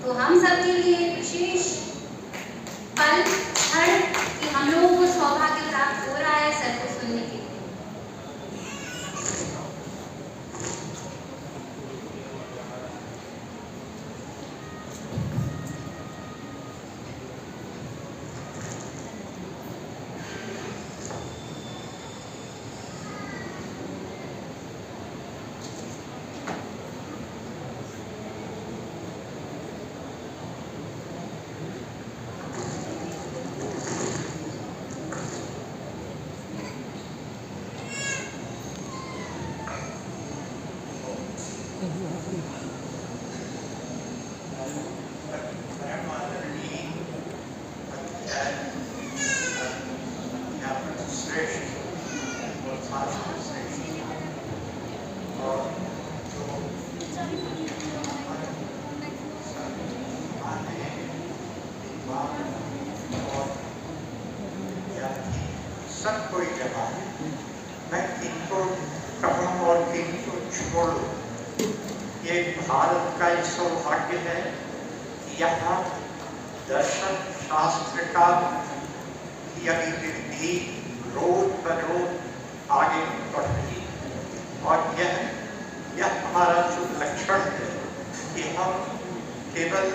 तो हम सब के लिए एक विशेष पल क्षण कि हम लोगों को सौभाग्य प्राप्त हो रहा है सर को सुनने के लिए। सब कोई जमा है, मैं किनको कहूँ और किनको छोड़ूं। ये भारत का एक सौभाग्य है कि यहाँ दर्शन शास्त्र का की अभिवृद्धि रोज बरोज आगे बढ़ रही है और यह हमारा जो लक्षण है कि हम केवल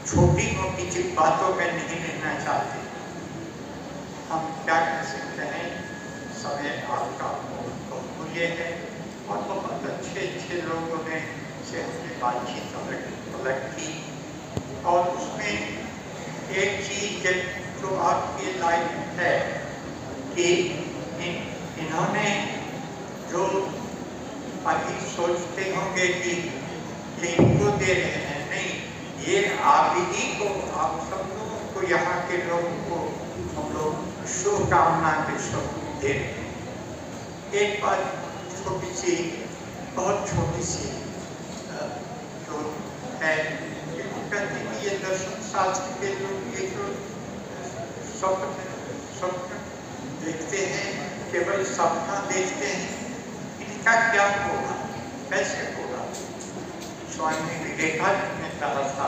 छोटी मोटी जिन बातों में नहीं रहना चाहते। हम क्या कर सकते हैं, समय आपका बहुत मूल्य है और बहुत अच्छे अच्छे लोगों ने से हमने बातचीत अलग की और उसमें एक चीज जो आपके लायक है कि इन्होंने जो अभी सोचते होंगे कि ये इनको दे रहे हैं, नहीं, ये आप ही को, आप सब लोगों को, यहाँ के लोगों को हम लोग शुभकामना के शब्द दे रहे हैं। एक बात छोटी सी, बहुत छोटी सी जो है, कहते हैं ये दर्शन शास्त्र के लोग ये जो स्वप्न देखते हैं, केवल सपना देखते हैं, इनका क्या होगा, कैसे होगा। स्वामी विवेकानंद ने कहा था,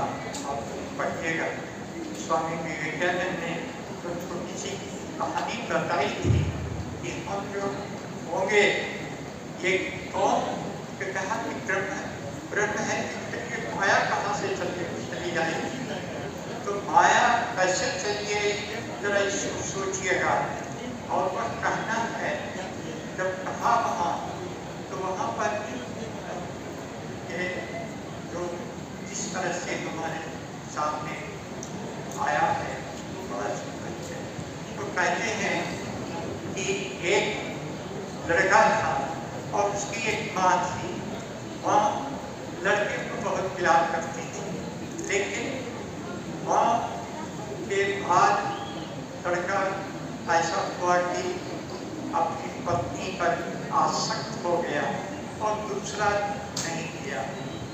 आप पढ़िएगा, स्वामी विवेकानंद ने तो छोटी सी कहानी बताई थी कि हम जो होंगे ये कौन, कहा कि ब्रह्म है, ये माया कहाँ से चली जाएगी। तो माया कैसे चलिए, जरा इसको सोचिएगा। और वह कहना है, जब कहा वहाँ, तो वहाँ पर ये जो जिस तरह से हमारे सामने आया है वो बड़ा सुंदर है। तो कहते हैं कि एक लड़का था और उसकी एक माँ थी। माँ लड़के को बहुत प्यार करती थी, लेकिन माँ के बाद लड़का ऐसा हुआ कि अपनी पत्नी पर आसक्त हो गया और दूसरा नहीं किया,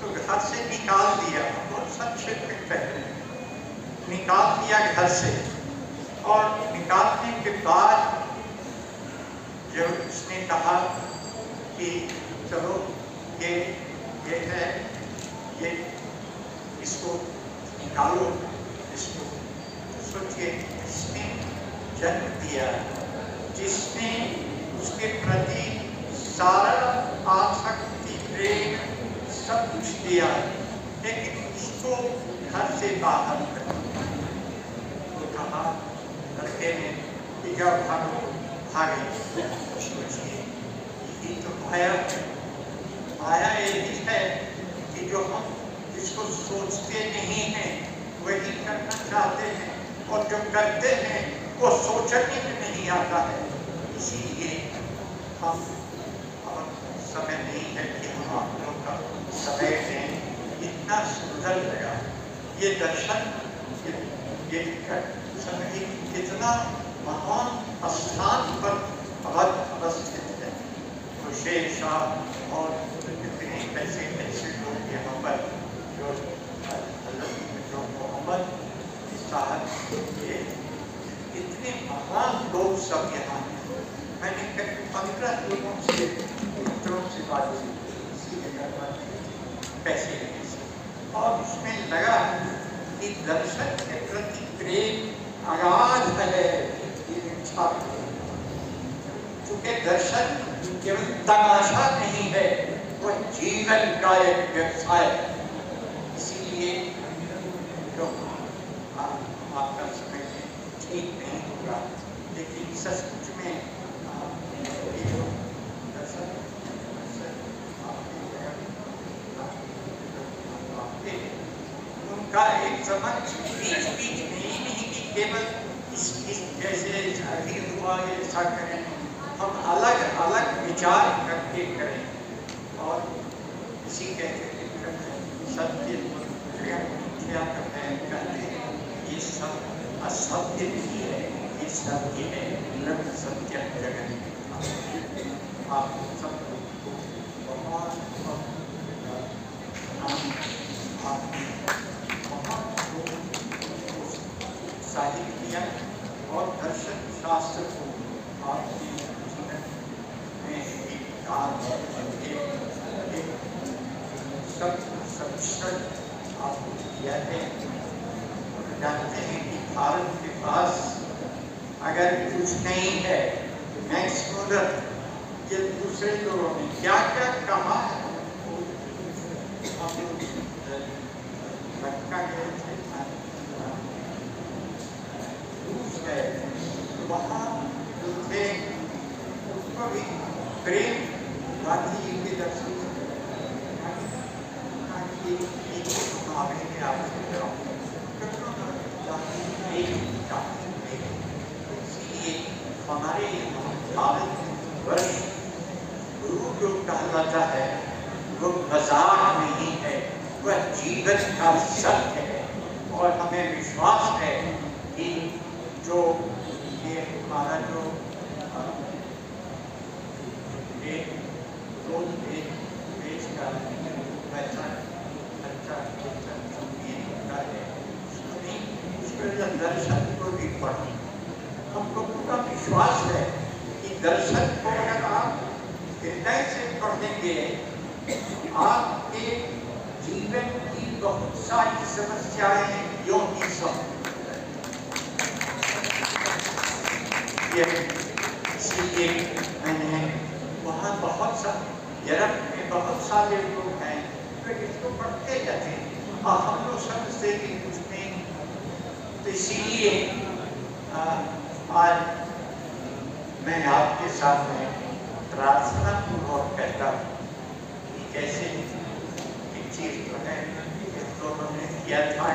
तो घर से निकाल दिया। बहुत संक्षेप में कहते हैं, निकाल दिया घर से। और निकालने के बाद जब उसने कहा कि चलो ये है, ये इसको निकालो, इसको, सोचिए इसने जन्म दिया, जिसने उसके प्रति सारा आसक्ति, प्रेम, सब कुछ दिया, लेकिन उसको घर से बाहर कर दिया। तो कहा लड़के ने कि जब भागे, सोचिए यही तो माया है। माया यही है कि जो हम जिसको सोचते नहीं हैं वही करना चाहते हैं, और जो करते हैं वो सोचने में नहीं आता है। इसीलिए हम, और समय नहीं है कि हम आप लोग का समय दें। इतना सुंदर लगा ये दर्शन, ये समय कितना महान स्थान पर अवस्थित है। तो शेर शाह और कितने कैसे कैसे लोग यहाँ पर जो मोहम्मद साहब, ये इतने महान लोग सब यहाँ हैं। मैंने 15 लोगों से, मित्रों से बातचीत पैसे, और उसमें लगा कि दर्शन के प्रति प्रेम अगाध है, ये इच्छा। क्योंकि दर्शन केवल तमाशा नहीं है, वह जीवन का एक व्यवसाय। इसीलिए जो आपका समय ठीक नहीं होगा, लेकिन सचमुच में ये जो दर्शन उनका एक समझ बीच बीच में ही नहीं कि केवल इस जैसे अभी हुआ ऐसा करें, हम अलग अलग विचार करके करें। और इसी कहते सत्य कहते हैं, ये सब असत्य नहीं है, ये सत्य है, ब्रह्म सत्य जगत। आप सब बहुत साहित्य और दर्शन शास्त्र को आपके जीवन में एक सब आपको किया है। जानते हैं कि भारत के पास अगर कुछ नहीं है, मैक्स मूलर ये दूसरे लोगों ने क्या क्या कहा है, वहाँ थे उसको भी प्रेम गांधी जी के दर्शन हमारे भारत वर्ष गुरु जो कहलाता है वो मजाक नहीं है, वह जीवन का सत्य है। और हमें विश्वास है कि जो ये हमारा जो रोज देश का पैसा अच्छा होता है, दर्शन को भी पढ़ें। हमको पूरा विश्वास है कि दर्शन को अगर आप हृदय से पढ़ेंगे, आपके जीवन की बहुत सारी समस्याएं यों ही सब। इसीलिए मैंने वहाँ बहुत सा यूरोप में बहुत सारे लोग हैं जो इसको पढ़ते जाते हैं, और हम लोग समझते कि कुछ नहीं। तो इसीलिए आज मैं आपके सामने प्रार्थना पूर्वक कहता हूँ कि जैसे एक चीज तो है तो हमने किया था,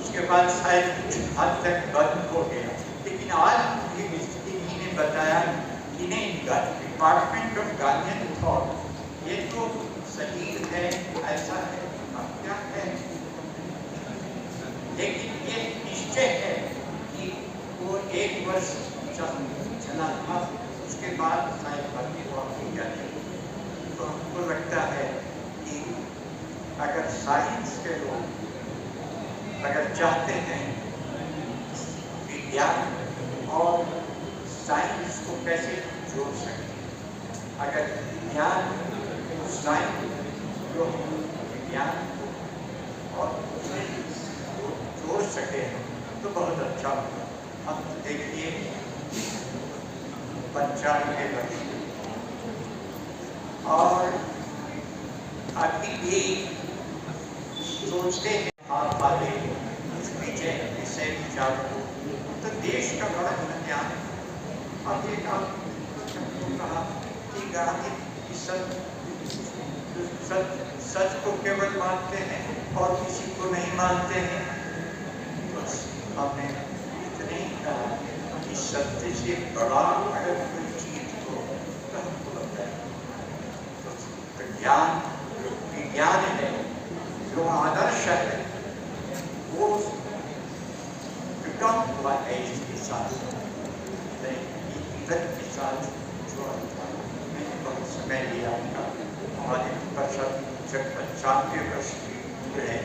उसके बाद शायद कुछ हद तक बंद हो गया, लेकिन आज मुझे इन्हीं ने बताया कि नहीं, डिपार्टमेंट ऑफ गार्जियन थॉट ये तो सही है, ऐसा है, अब क्या है, लेकिन ये निश्चय है कि वो एक वर्ष चला था, उसके बाद शायद भर्ती हो जाती। तो हमको लगता है कि अगर साइंस के लोग अगर चाहते हैं विज्ञान और साइंस को कैसे जोड़ सकते, अगर विज्ञान साइंस जो विज्ञान और जोड़ सके तो बहुत अच्छा होगा। अब देखिए 95 वर्ष और अभी भी सोचते हैं आप वाले कुछ विजय विषय विचार को, तो देश का बड़ा ज्ञान। अब एक कहा कि गांधी सच को केवल मानते हैं और किसी को नहीं मानते हैं। बस हमने इतने ही कहा कि सत्य से बड़ा अगर कोई चीज हो तो हमको लगता है तो ज्ञान जो विज्ञान है, जो आदर्श है, वो विक्रम हुआ है इसके साथ के साथ जो मैंने बहुत समय लिया था। हमारे परिषद 95 वर्ष की है,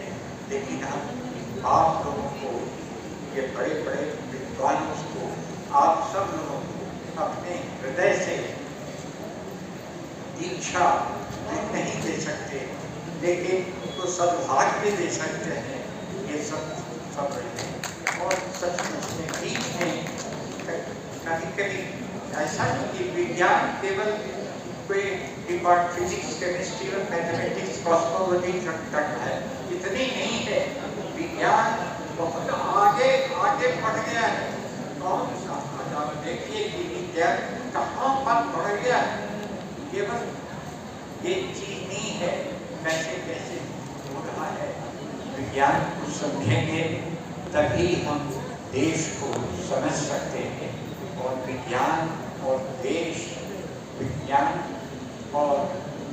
लेकिन हम आप लोगों को, ये बड़े बड़े विद्वानों को, आप सब लोगों को अपने हृदय से दीक्षा नहीं दे दे सकते, लेकिन उनको सद्भाग्य दे सकते हैं। ये सब रहे और सचमुच में बीच में कभी कभी ऐसा नहीं कि विज्ञान केवल कोई डिपार्ट फिजिक्स, केमिस्ट्री और मैथमेटिक्स, कॉस्मोलॉजी तक है, इतनी नहीं है। विज्ञान बहुत आगे आगे बढ़ गया है। कौन सा आप देखिए कि विज्ञान कहाँ पर बढ़ गया है। केवल ये चीज नहीं है कैसे कैसे हो रहा है। विज्ञान को समझेंगे तभी हम देश को समझ सकते हैं। और विज्ञान और देश, विज्ञान और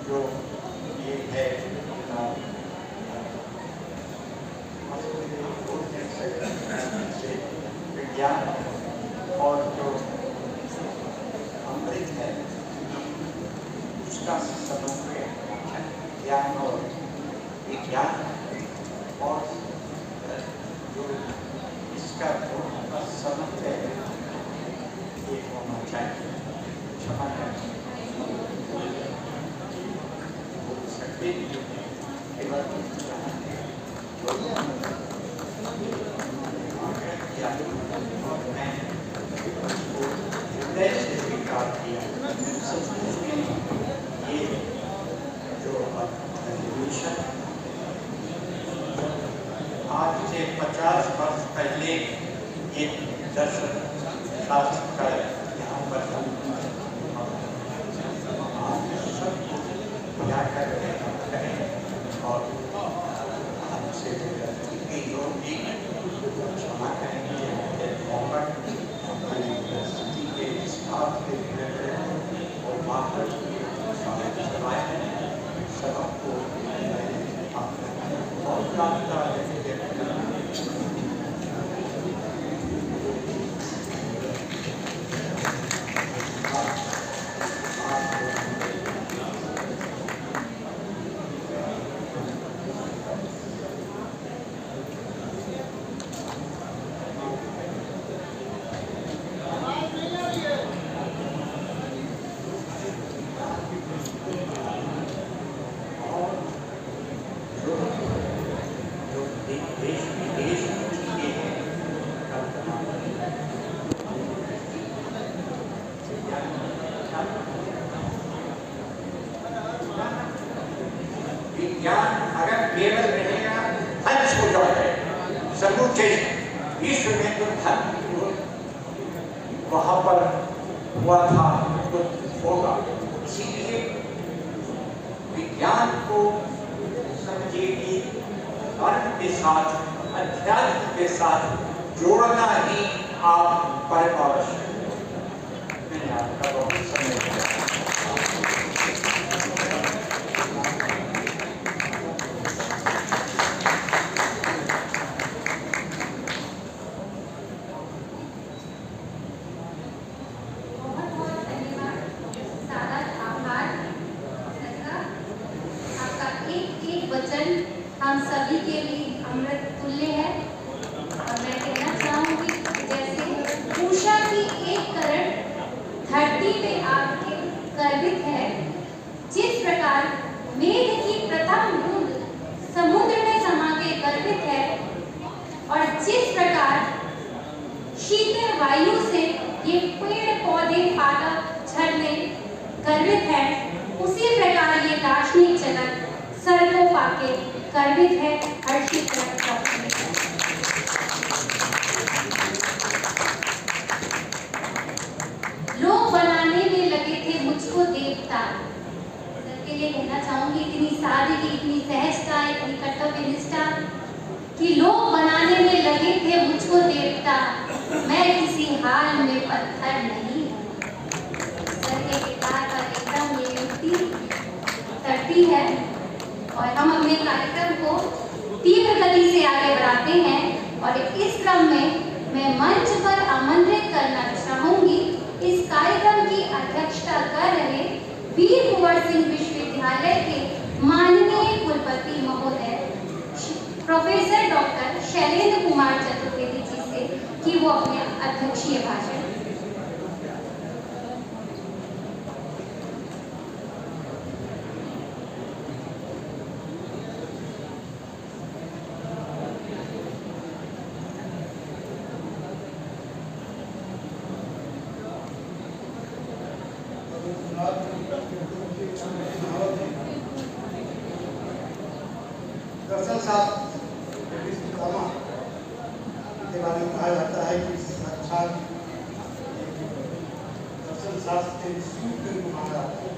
जो ये है विज्ञान और जो अमृत है उसका समन्वय ज्ञान और विज्ञान और जो इसका दोनों का समन्वय ये होना चाहिए। क्षमा बोल सकते केवल हृदय से स्वीकार किया। ये जो अधिवेशन आज से 50 वर्ष पहले ये दर्शन शास्त्र का यहाँ पर सबको क्या करें और हमसे लोग भी क्षमा करेंगे परिस्थिति के स्टाफ के और मात्र चलाए सबको बहुत जानता है। विज्ञान अगर केवल रहेगा अंश हो जाए समूचे विश्व में तो धर्म वहां पर हुआ था तो होगा। इसीलिए विज्ञान को समझिए कि धर्म के साथ, अध्यात्म के साथ जोड़ना ही आप परमावश्यक। मैंने आपका बहुत समय दिया। हम सभी के लिए अमृत तुल्य है। और मैं कहना चाहूंगी जैसे उषा की एक किरण धरती पे आके गर्वित है, जिस प्रकार मेघ की प्रथम बूंद समुद्र में समा के गर्वित है, और जिस प्रकार शीतल वायु से ये पेड़ पौधे पादप झरने गर्वित है, उसी प्रकार ये दार्शनिक जगत सर को पाके गर्वित है, हर्षित है। लोग बनाने में लगे थे मुझको देवता। के लिए कहना चाहूंगी इतनी सादगी, इतनी सहजता, इतनी कर्तव्य निष्ठा कि लोग बनाने में लगे थे मुझको देवता, मैं किसी हाल में पत्थर नहीं। सर के पिता का एकदम ये युक्ति करती है और हम अपने कार्यक्रम को तीव्र गति से आगे बढ़ाते हैं। और इस क्रम में मैं मंच पर आमंत्रित करना चाहूंगी इस कार्यक्रम की अध्यक्षता कर रहे वीर कुंवर सिंह विश्वविद्यालय के माननीय कुलपति महोदय प्रोफेसर डॉक्टर शैलेंद्र कुमार चतुर्वेदी जी से कि वो अपने अध्यक्षीय भाषण। दर्शन शास्त्र के बारे में कहा जाता है कि साक्षात दर्शन शास्त्र के सूत्र को माना जाता है।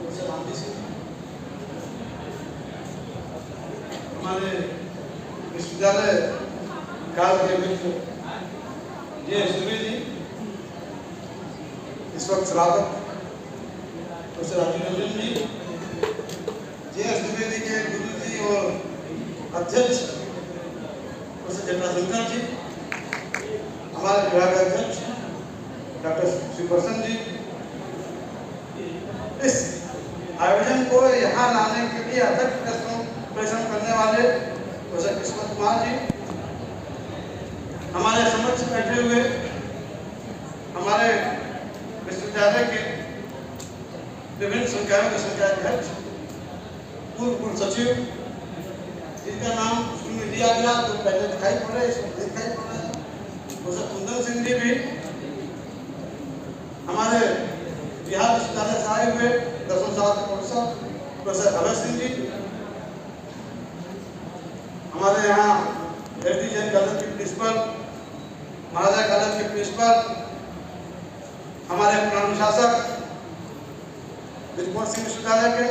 उसे गांधी सिंह हमारे विश्वविद्यालय काल के मित्र जे सुबे जी इस वक्त सलाहत प्रोफेसर राजीव रंजन जी, जे द्विवेदी के गुरु जी और अध्यक्ष प्रोफेसर जटाशंकर जी, हमारे विभाग अध्यक्ष डॉक्टर शिवप्रसन्न जी, इस आयोजन को यहाँ लाने के लिए अध्यक्ष परिश्रम करने वाले प्रोफेसर किस्मत कुमार जी, हमारे समक्ष बैठे हुए हमारे विश्वविद्यालय के विभिन्न संकायों के संकायाध्यक्ष, पूर्व कुल सचिव जिनका नाम शुरू में दिया गया तो पहले दिखाई पड़े, इसमें दिखाई पड़ा, प्रोफेसर कुंदन सिंह जी भी, हमारे बिहार विश्वविद्यालय से आए हुए दर्शन शास्त्र प्रोफेसर प्रोफेसर अभय सिंह जी, हमारे यहाँ एसडी जैन कॉलेज के प्रिंसिपल, महाराजा कॉलेज के प्रिंसिपल, हमारे प्रशासक विद्वान सिंह विश्वविद्यालय के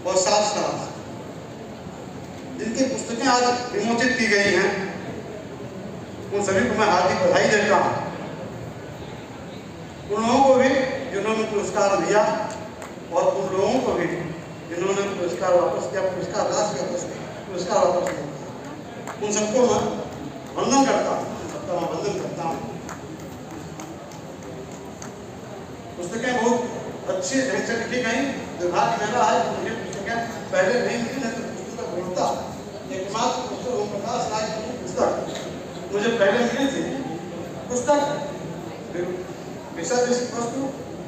और साथ जिनकी पुस्तकें आज विमोचित की गई हैं, उन सभी को मैं हार्दिक बधाई देता हूँ। उन लोगों को भी जिन्होंने पुरस्कार दिया और उन लोगों को भी जिन्होंने पुरस्कार वापस किया, पुरस्कार राशि वापस किया, पुरस्कार वापस किया, उन सबको मैं वंदन करता हूँ, सबका मैं वंदन करता हूँ। पुस्तकें बहुत अच्छी ढंग से लिखी गई। दुर्भाग्य मेरा है कि मुझे पुस्तकें पहले नहीं मिली, नहीं तो पुस्तक ढूंढता। एकमात्र पुस्तक ओम प्रकाश राय की पुस्तक मुझे पहले मिली थी। पुस्तक विषय वस्तु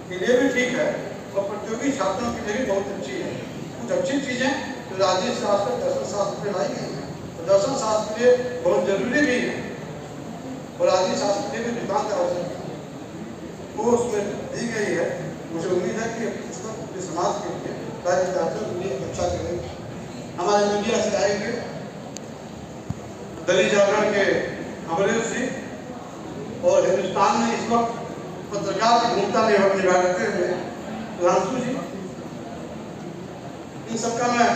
के लिए भी ठीक है और प्रतियोगी छात्रों के लिए भी बहुत अच्छी है। कुछ अच्छी चीजें जो राजनीति शास्त्र दर्शन शास्त्र में लाई गई है, तो दर्शन शास्त्र के लिए बहुत जरूरी भी है और राजनीति शास्त्र के लिए भी नितांत आवश्यक है, वो उसमें दी गई है। मुझे उम्मीद है कि पुस्तक पूरे समाज के लिए, राज्य विद्यार्थियों के लिए अच्छा करेगी। हमारे मीडिया से आएंगे दलित जागरण के अमरेश जी और हिंदुस्तान में इस वक्त पत्रकार की भूमिका निभाते हुए रामसू जी, इन सबका मैं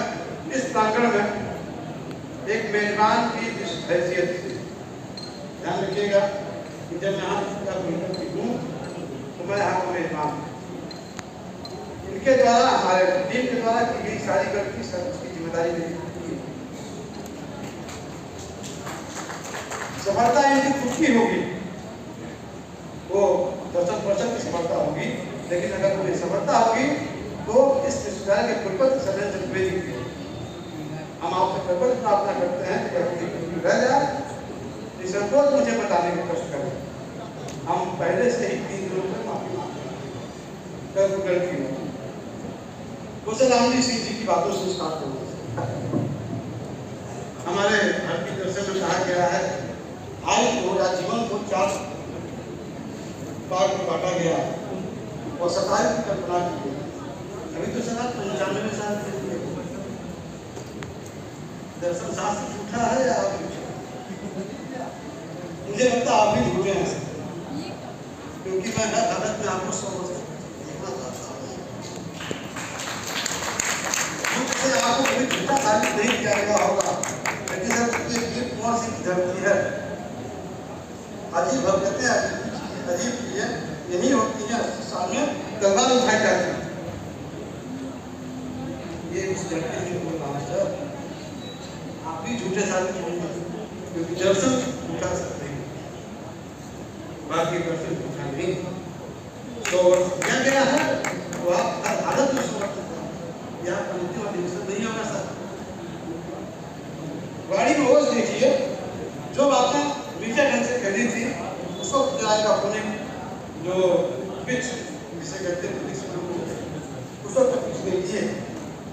इस प्रांगण में एक मेजबान की हैसियत से ध्यान रखिएगा कि जब मैं यहाँ हूँ तो मैं यहाँ का मेजबान हूँ। इनके द्वारा, हमारे टीम के द्वारा की गई सारी गलती सब उसकी जिम्मेदारी मेरी। सफलता इनकी खुद की होगी, वो दर्शन परिषद की सफलता होगी, लेकिन अगर कोई सफलता होगी तो इस विश्वविद्यालय के कुलपति सत्येंद्र द्विवेदी की। हम आपसे कृपया प्रार्थना करते हैं कि रह जाए, संतोष मुझे बताने की कोशिश करें। हम पहले से ही 3 दिनों से माफी मांगते हैं, गलती हो। प्रोफेसर रामजी सिंह जी की बातों से स्टार्ट करूँगा। हमारे भारतीय दर्शन में कहा गया है आयु को या जीवन को 4 भाग में बांटा गया और 27 की कल्पना की गई। अभी तो सर 95 साल के लिए दर्शन शास्त्र झूठा है या आप झूठा? मुझे लगता है आप भी झूठे हैं, क्योंकि मैं हर हालत में आपको 100% देखना चाहता हूँ। आपको कभी झूठा साबित नहीं किया गया होगा, लेकिन जब ये कौन सी धरती है, अजीब हरकतें, अजीब चीजें यही होती हैं, सामने तलवार उठाई जाती है। ये उस धरती में बोल रहा है सर, आप भी झूठे साबित होंगे, क्योंकि दर्शन उठा सकते हैं, बाकी दर्शन उठा नहीं। तो क्या गया है तो आप हर हालत में समर्थ या अंतिम अधिवेशन नहीं होगा सर। गाड़ी में होश देखिए, जो बातें मीडिया ढंग से कही थी उसको जाएगा होने जो पिच जिसे कहते हैं उसको तो पिच लीजिए।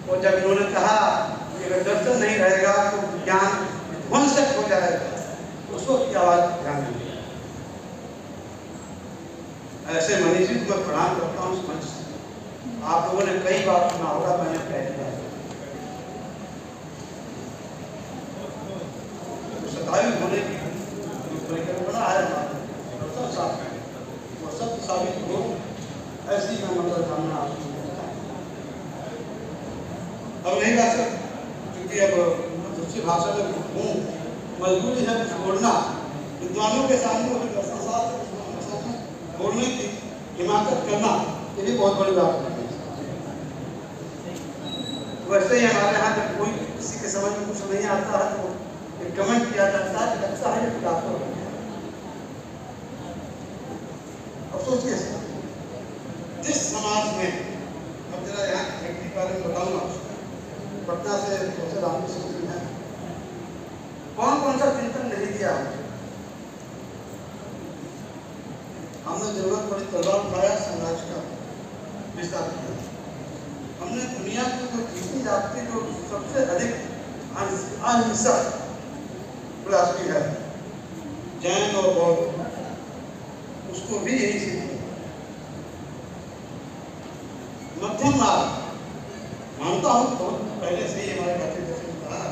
और जब इन्होंने कहा कि अगर दर्शन नहीं रहेगा तो ज्ञान ध्वंसक हो जाएगा, उसको की आवाज ध्यान दीजिए। ऐसे मनीषी को मैं प्रणाम करता हूँ। समझ आप लोगों ने कई बार सुना होगा, मैंने पहली बार अब नहीं गा सकते क्योंकि अब दूसरी भाषा में हूँ, मजबूरी है कुछ बोलना, विद्वानों के सामने बोलने की हिमाकत करना, ये भी बहुत बड़ी बात है। वैसे ही हमारे यहाँ जब कोई किसी के समझ में कुछ नहीं आता है तो एक कमेंट किया जाता है, लगता है कि डॉक्टर हो गया। अब सोचिए जिस समाज में, अब जरा यहाँ व्यक्ति के बारे में बताऊंगा, पटना से प्रोफेसर रामकृष्ण सिंह है, कौन कौन सा चिंतन नहीं किया हमने जरूरत पड़ी तलवार उठाया, साम्राज्य का विस्तार किया। हमने दुनिया की जो तीसरी जाति जो सबसे अधिक अहिंसक फिलॉसफी है, जैन और बौद्ध, उसको भी यही सीख मध्यम मार्ग मानता हूँ तो पहले से ही हमारे बच्चे जैसे कहा,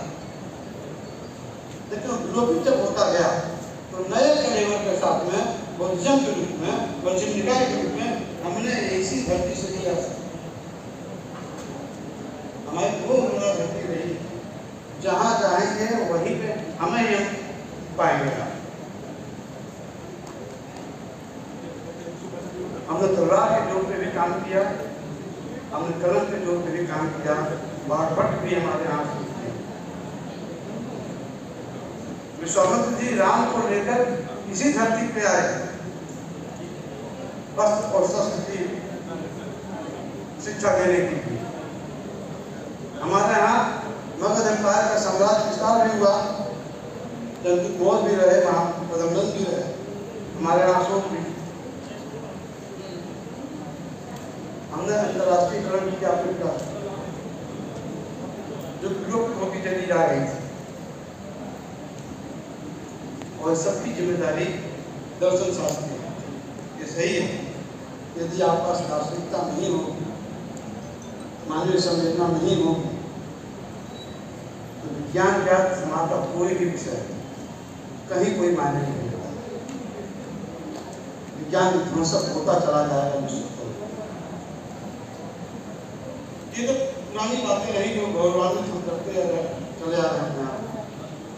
लेकिन विलोपित जब होता गया तो नए कलेवर के साथ में बौद्धिज्म के रूप में, बौद्धिज्म निकाय के रूप में हमने इसी धरती से लिया। हमारी वो धरती रही, जहाँ जाएंगे वहीं पे हमें हम पाएंगे। हमने तलवार के जोर पे भी काम किया, हमने कलम के जोर पे भी काम किया, बाणभट्ट भी हमारे यहाँ से। विश्वामित्र जी राम को लेकर इसी धरती पे आए, वस्त्र और शस्त्र की शिक्षा देने के लिए। हमारे यहाँ मगध एम्पायर का साम्राज्य विस्तार भी हुआ, जबकि मौत भी रहे, वहाँ पदमनंद भी रहे, हमारे यहाँ अशोक भी। हमने अंतर्राष्ट्रीयकरण की अपेक्षा जो विलुप्त होती चली जा रही थी, और सबकी जिम्मेदारी दर्शन शास्त्र की। ये सही है, यदि आप पास दार्शनिकता नहीं हो, मानवीय संवेदना नहीं हो, तो विज्ञान ज्ञात समाज का कोई भी विषय कहीं कोई मायने नहीं होता। विज्ञान ध्वंसक होता चला जाएगा निश्चित। ये तो पुरानी बातें रही जो गौरवान्वित हम करते चले आ रहे हैं।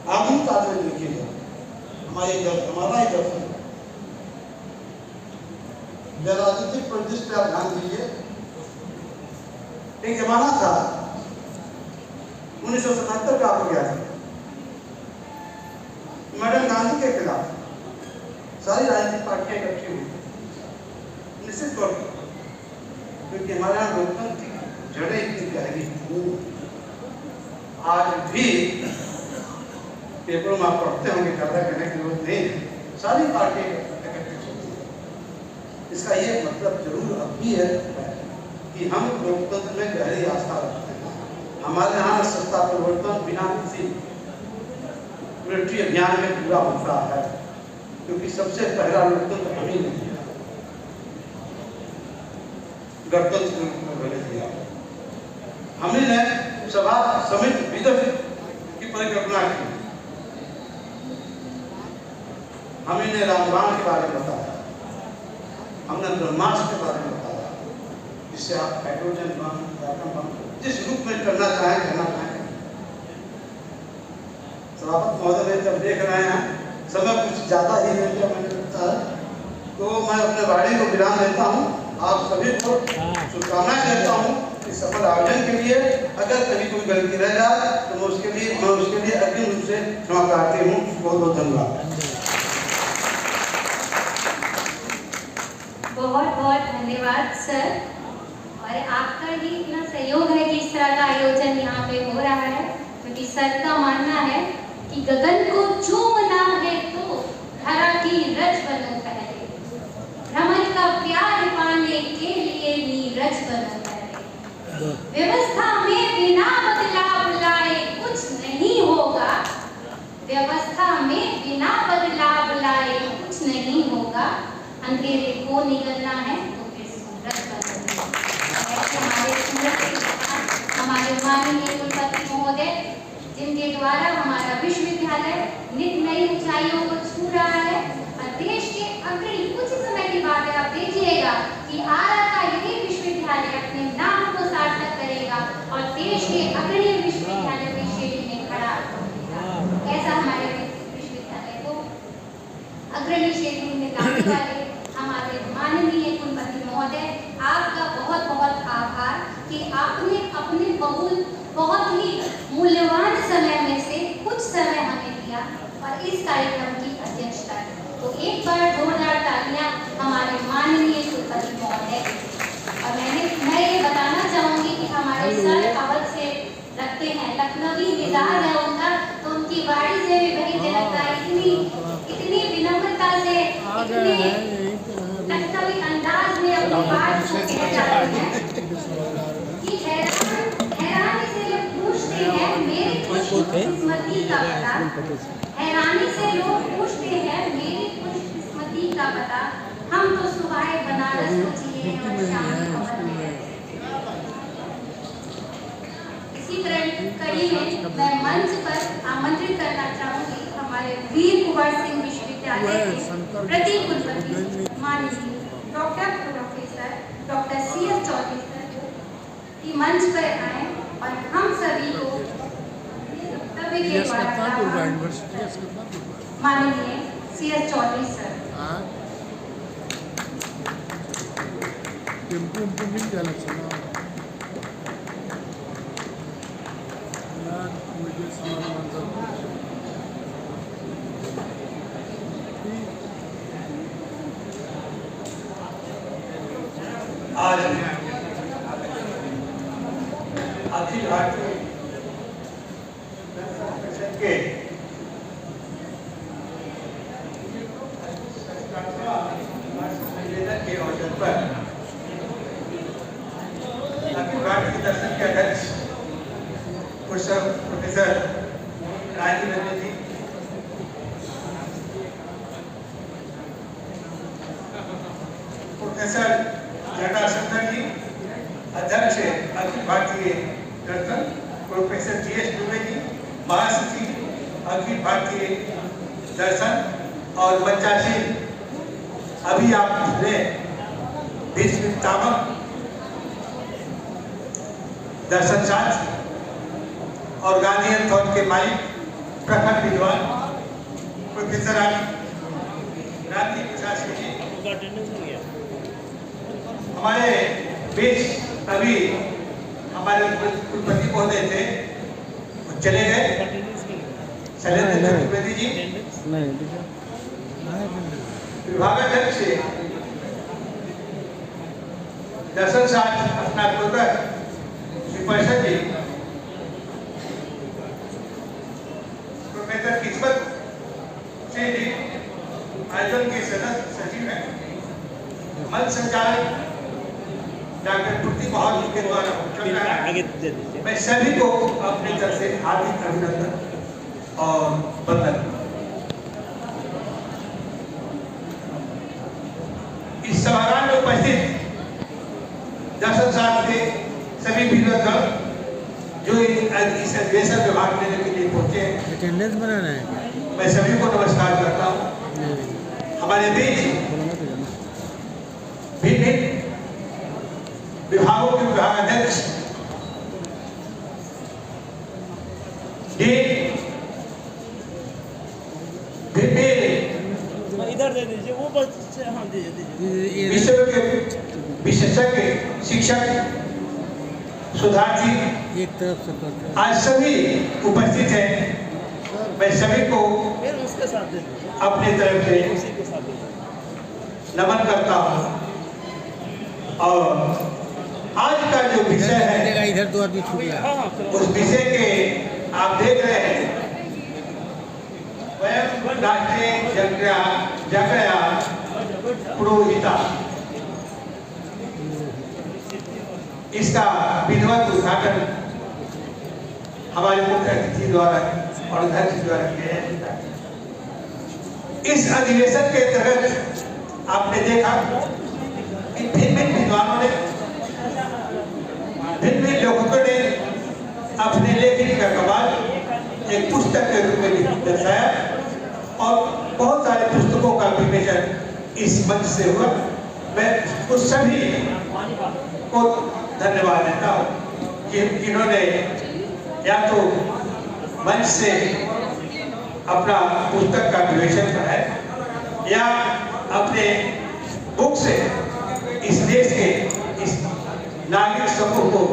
आधुनिक काल में देखिएगा, हमारा ही दर्शन राजनीतिक परिदृश्य पे आप ध्यान दीजिए। एक जमाना था 1977 का हो गया था, मैडम गांधी के खिलाफ सारी राजनीतिक पार्टियां इकट्ठी हुई, निश्चित तौर पर, क्योंकि हमारे यहाँ लोकतंत्र की जड़ें इतनी गहरी। आज भी पेपरों में आप पढ़ते होंगे, ज्यादा कहने की जरूरत नहीं, सारी पार्टियां इकट्ठी होती है। इसका ये मतलब जरूर अब भी है कि हम लोकतंत्र में गहरी आस्था रखते हैं। हमारे यहाँ सत्ता परिवर्तन बिना किसी मिलिट्री अभियान में पूरा होता है, क्योंकि सबसे पहला लोकतंत्र हम ही नहीं है, गणतंत्र के रूप में बने दिया। हमने सभा समिति विदर्भ की परिकल्पना की, हमने रामबाण के बारे में बताया, हमने ब्रह्मास्त्र के बारे में बताया, जिससे आप हाइड्रोजन बम, एटम बम जिस रूप में करना चाहें कहना चाहें। सभापति महोदय जब देख रहे हैं समय कुछ ज्यादा ही है, मैंने लगता है, तो मैं अपने वाणी को विराम देता हूँ। आप सभी को शुभकामनाएं देता हूँ इस सफल आयोजन के लिए। अगर कहीं कोई गलती रह जाए तो मैं उसके लिए अग्रिम रूप से क्षमा प्रार्थी हूँ। बहुत बहुत धन्यवाद। बहुत बहुत धन्यवाद सर, और आपका ही इतना सहयोग है कि इस तरह का आयोजन यहाँ पे हो रहा है, क्योंकि सर का मानना है कि गगन को चूमना है तो धरा की रज बनो पहले, भ्रमण का प्यार पाने के लिए नीरज बनो पहले, व्यवस्था में बिना बदलाव लाए कुछ नहीं होगा, व्यवस्था में बिना बदलाव लाए कुछ नहीं होगा, अंधेरे को निकलना है तो फिर सूरज बदलना है। ऐसे हमारे सूरज के साथ हमारे माननीय कुलपति महोदय, जिनके द्वारा हमारा विश्वविद्यालय नित नई ऊंचाइयों को छू रहा है, और देश के अग्रणी, कुछ समय की बात है, आप देखिएगा कि आरा का यही विश्वविद्यालय अपने नाम को सार्थक करेगा और देश के अग्रणी इस कार्यक्रम की अध्यक्षता की। तो एक बार जोरदार तालियां हमारे माननीय कुलपति महोदय। और मैं ये बताना चाहूंगी कि हमारे सर अवध से रखते हैं, लखनवी मिजाज है उनका, तो उनकी वाणी से भी वही झलकता है। इतनी विनम्रता से, इतने लखनवी अंदाज में अपनी बात को कह जाते हैं कि हैरानी से लोग पूछते हैं मेरी खुशकिस्मती का पता, हैरानी से लोग पूछते हैं मेरी खुशकिस्मती का पता, हम तो सुबह बनारस को जिए और शाम को बने। इसी तरह कड़ी में मैं मंच पर आमंत्रित करना चाहूंगी हमारे वीर कुंवर सिंह विश्वविद्यालय के प्रति कुलपति माननीय doctor professor doctor CS Chaudhary sir की मंच पर आए और हम सभी को वक्तव्य के माननीय CS चौधरी सर। आज अखिल भारतीय के सम्मेलन के अवसर पर अखिल भारतीय दर्शन के अध्यक्ष प्रोफेसर राजीव रंजन जी, प्रोफेसर जटाशंकर जी, अध्यक्ष अखिल भारतीय दर्शन, प्रोफेसर GS दुबे जी, महासचिव अखिल भारतीय दर्शन और मंचासीन अभी आप ने विश्वतामक दर्शन शास्त्र और गांधी एंथोन के मालिक प्रखर विद्वान प्रोफेसर रामजी प्रसाद जी, हमारे बीच अभी हमारे कुलपति महोदय थे, चले गए, शैलेंद्र चतुर्वेदी जी, विभागाध्यक्ष दर्शन शास्त्र स्नातकोत्तर श्री परिषद जी, प्रोफेसर किस्मत सिंह जी आयोजन के सदस्य सचिव हैं, मंच संचालक डॉक्टर तुर्ती बहादुर जी के द्वारा चल रहा है। मैं सभी को अपनी तरफ से हार्दिक अभिनंदन और वंदन। इस सभागार में उपस्थित दर्शन शास्त्र के सभी विद्वान जो इस अधिवेशन में भाग लेने के लिए पहुंचे हैं, अटेंडेंस बनाना है, मैं सभी को नमस्कार करता हूं। हमारे बीच भिन्न विभागों के विभागाध्यक्ष इधर दे दीजिए, वो बस हाँ दीजिए। विषयों के विशेषज्ञ शिक्षक सुधार्थी एक तरफ से करते आज सभी उपस्थित हैं। मैं सभी को उसके साथ दे दीजिए, अपनी तरफ से उसी के साथ दे दीजिए। नमन करता हूँ। और आज का जो विषय है, इधर दो आदमी छूट गया, उस विषय के आप देख रहे हैं, स्वयं राष्ट्रीय जगया पुरोहिता, इसका विधिवत उद्घाटन हमारे मुख्य अतिथि द्वारा और अध्यक्ष द्वारा किया जाता है। इस अधिवेशन के तहत आपने देखा कि भिन्न विद्वानों ने, भिन्न लेखकों ने अपने लेखनी का कमाल एक पुस्तक के रूप में दर्शाया और बहुत सारे पुस्तकों का विवेचन इस मंच से हुआ। मैं उस सभी को धन्यवाद देता हूँ जिन्होंने या तो मंच से अपना पुस्तक का विवेचन कराया या अपने बुक से इस देश के इस नागरिक समूह को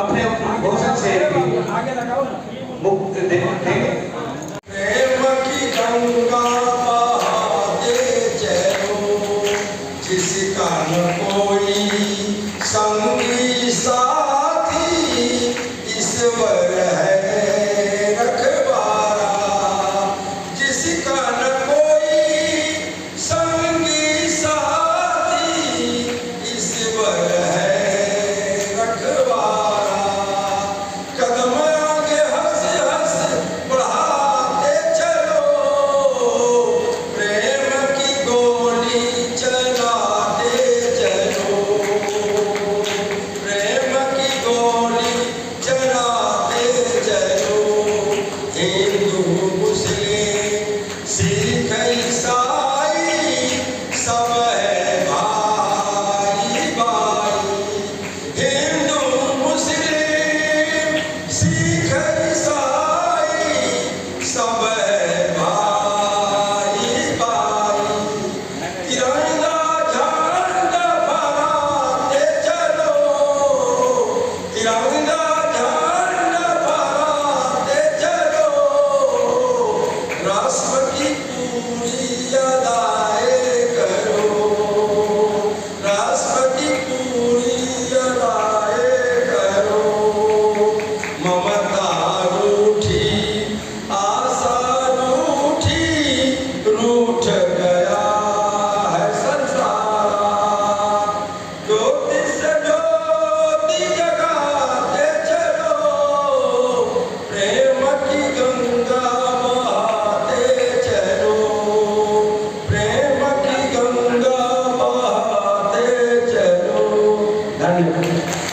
अपने घोषण से मुक्त देंगे। प्रेम की गंगा बहाते चलो, जिसका न कोई संगी साथी, ईश्वर है रखवारा। जिसका न कोई संगी साथी, ईश्वर है रखवारा। कदम आगे हंस हंस बढ़ाते चलो, प्रेम की गोली चलाते चलो, प्रेम की गोली चलाते चलो। हिंदू मुस्लिम सिख ईसाई सब है भाई भाई। हिंदू मुस्लिम सिख ईसाई सब है भाई भाई। तिरंगा झंडा फहराते चलो, तिरंगा झंडा फहराते चलो। राष्ट्र की पूरी अदाएं करो, राष्ट्र की पूरी अदाएं करो। ममता रूठी आशा रूठी, रूठ गया है संसार। ज्योति से ज्योति जगाते चलो, प्रेम की गंगा बहाते चलो, प्रेम की गंगा बहाते चलो। धन्यवाद।